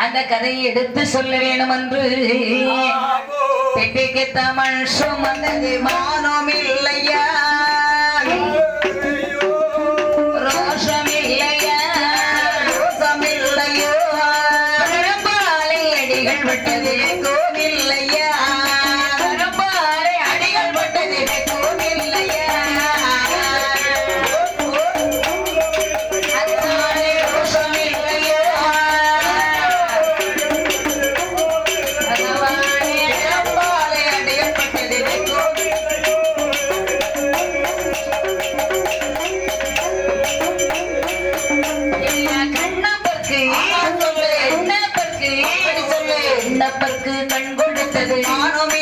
அந்த கதையை எடுத்து சொல்ல வேணும் என்று பெட்டிக்கு தமிழ் சுமந்தது மானம் இல்லையா, ரோஷம் இல்லையா, ரோஷம் இல்லையோ, பாலை அடிகள் விட்டது கோவில்லையா, பாலை அடிகள் விட்டது கோவில்லையா, கண் கொடுத்தது மானம்